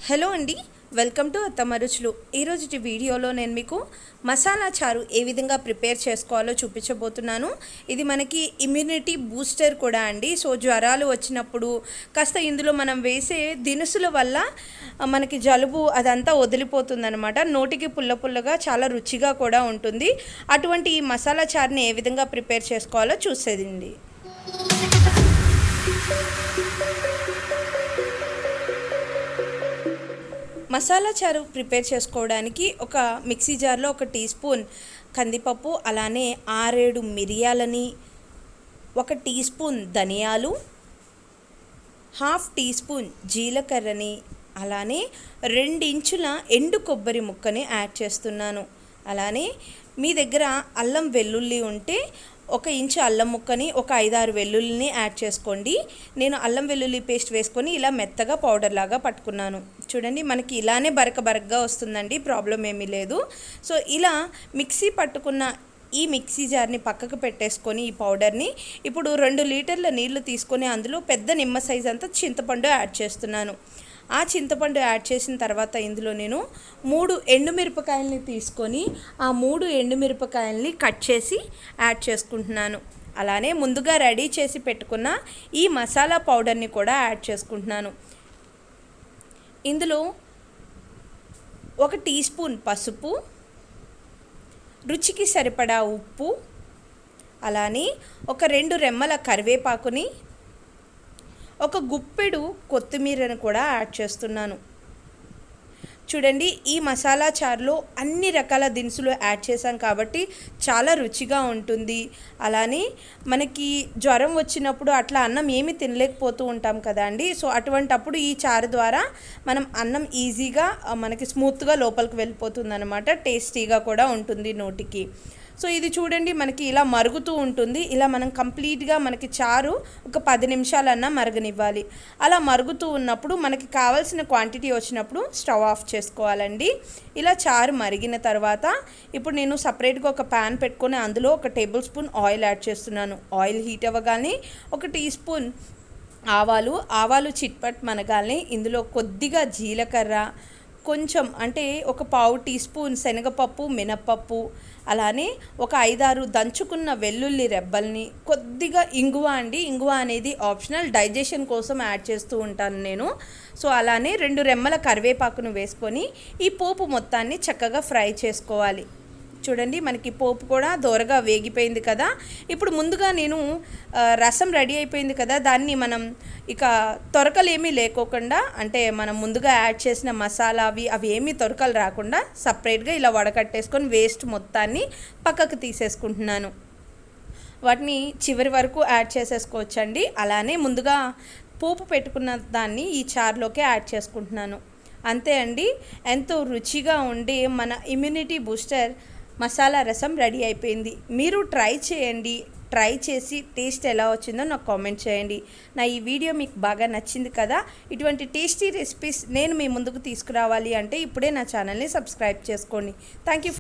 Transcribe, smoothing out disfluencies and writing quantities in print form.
Hello అండి, welcome to అత్తమ్మ రుచులు. ఈరోజు వీడియోలో నేను మీకు మసాలా చారు ఏ విధంగా ప్రిపేర్ చేసుకోవాలో చూపించబోతున్నాను. ఇది మనకి ఇమ్యూనిటీ బూస్టర్ కూడా అండి. సో జ్వరాలు వచ్చినప్పుడు కాస్త ఇందులో మనం వేసే దినుసుల వల్ల మనకి జలుబు అదంతా వదిలిపోతుందనమాట. నోటికి పుల్ల పుల్లగా చాలా రుచిగా కూడా ఉంటుంది. అటువంటి ఈ మసాలా చారుని ఏ విధంగా ప్రిపేర్ చేసుకోవాలో చూసేదండి. మసాలా చారు ప్రిపేర్ చేసుకోవడానికి ఒక మిక్సీ జార్లో 1 టీ స్పూన్ కందిపప్పు, అలానే 6-7 మిరియాలని, 1 టీ స్పూన్ ధనియాలు, 1/2 టీ స్పూన్ జీలకర్రని, అలానే 2 ఇంచుల ఎండు కొబ్బరి ముక్కని యాడ్ చేస్తున్నాను. అలానే మీ దగ్గర అల్లం వెల్లుల్లి ఉంటే 1 ఇంచు అల్లం ముక్కని, ఒక 5-6 వెల్లుల్లిని యాడ్ చేసుకోండి. నేను అల్లం వెల్లుల్లి పేస్ట్ వేసుకొని ఇలా మెత్తగా పౌడర్ లాగా పట్టుకున్నాను. చూడండి, మనకి ఇలానే బరకగా వస్తుందండి, ప్రాబ్లం ఏమీ లేదు. సో ఇలా మిక్సీ పట్టుకున్న ఈ మిక్సీ జార్ని పక్కకు పెట్టేసుకొని ఈ పౌడర్ని ఇప్పుడు 2 లీటర్ల నీళ్లు తీసుకొని అందులో పెద్ద నిమ్మ సైజ్ అంతా చింతపండు యాడ్ చేస్తున్నాను. ఆ చింతపండు యాడ్ చేసిన తర్వాత ఇందులో నేను 3 ఎండుమిరపకాయలని తీసుకొని ఆ 3 ఎండుమిరపకాయలని కట్ చేసి యాడ్ చేసుకుంటున్నాను. అలానే ముందుగా రెడీ చేసి పెట్టుకున్న ఈ మసాలా పౌడర్ని కూడా యాడ్ చేసుకుంటున్నాను. ఇందులో 1 టీ స్పూన్ పసుపు, రుచికి సరిపడా ఉప్పు, అలానే ఒక 2 రెమ్మల కరివేపాకుని, ఒక గుప్పెడు కొత్తిమీరను కూడా యాడ్ చేస్తున్నాను. చూడండి, ఈ మసాలా చారులో అన్ని రకాల దినుసులు యాడ్ చేసాం కాబట్టి చాలా రుచిగా ఉంటుంది. అలానే మనకి జ్వరం వచ్చినప్పుడు అట్లా అన్నం ఏమీ తినలేకపోతూ ఉంటాం కదా అండి. సో అటువంటప్పుడు ఈ చారు ద్వారా మనం అన్నం ఈజీగా మనకి స్మూత్గా లోపలికి వెళ్ళిపోతుంది అనమాట. టేస్టీగా కూడా ఉంటుంది నోటికి. సో ఇది చూడండి, మనకి ఇలా మరుగుతూ ఉంటుంది. ఇలా మనం కంప్లీట్గా మనకి చారు ఒక 10 నిమిషాలన్నా మరగనివ్వాలి. అలా మరుగుతూ ఉన్నప్పుడు మనకి కావాల్సిన క్వాంటిటీ వచ్చినప్పుడు స్టవ్ ఆఫ్ చేసుకోవాలండి. ఇలా చారు మరిగిన తర్వాత ఇప్పుడు నేను సపరేట్గా ఒక ప్యాన్ పెట్టుకొని అందులో 1 టేబుల్ స్పూన్ ఆయిల్ యాడ్ చేస్తున్నాను. ఆయిల్ హీట్ అవ్వగానే 1 టీ స్పూన్ ఆవాలు చిట్పట్ మనగానే ఇందులో కొద్దిగా జీలకర్ర, కొంచెం అంటే ఒక 1/4 టీ స్పూన్ శనగపప్పు, మినప్పప్పు, అలానే ఒక 5-6 దంచుకున్న వెల్లుల్లి రెబ్బల్ని, కొద్దిగా ఇంగువ అండి. ఇంగువ అనేది ఆప్షనల్, డైజెషన్ కోసం యాడ్ చేస్తూ ఉంటాను నేను. సో అలానే 2 రెమ్మల కరివేపాకును వేసుకొని ఈ పోపు మొత్తాన్ని చక్కగా ఫ్రై చేసుకోవాలి. చూడండి, మనకి పోపు కూడా దోరగా వేగిపోయింది కదా. ఇప్పుడు ముందుగా నేను రసం రెడీ అయిపోయింది కదా, దాన్ని మనం ఇక తొరకలు ఏమీ లేకోకుండా, అంటే మనం ముందుగా యాడ్ చేసిన మసాలా అవి ఏమీ తొరకలు రాకుండా సపరేట్గా ఇలా వడకట్టేసుకొని వేస్ట్ మొత్తాన్ని పక్కకు తీసేసుకుంటున్నాను. వాటిని చివరి వరకు యాడ్ చేసేసుకోవచ్చండి. అలానే ముందుగా పోపు పెట్టుకున్న దాన్ని ఈ చారులోకి యాడ్ చేసుకుంటున్నాను. అంతే అండి, ఎంతో రుచిగా ఉండే మన ఇమ్యూనిటీ బూస్టర్ మసాలా రసం రెడీ అయిపోయింది. మీరు ట్రై చేయండి. ట్రై చేసి టేస్ట్ ఎలా వచ్చిందో నాకు కామెంట్ చేయండి. నా ఈ వీడియో మీకు బాగా నచ్చింది కదా. ఇటువంటి టేస్టీ రెసిపీస్ నేను మీ ముందుకు తీసుకురావాలి అంటే ఇప్పుడే నా ఛానల్ని సబ్స్క్రైబ్ చేసుకోండి. Thank you.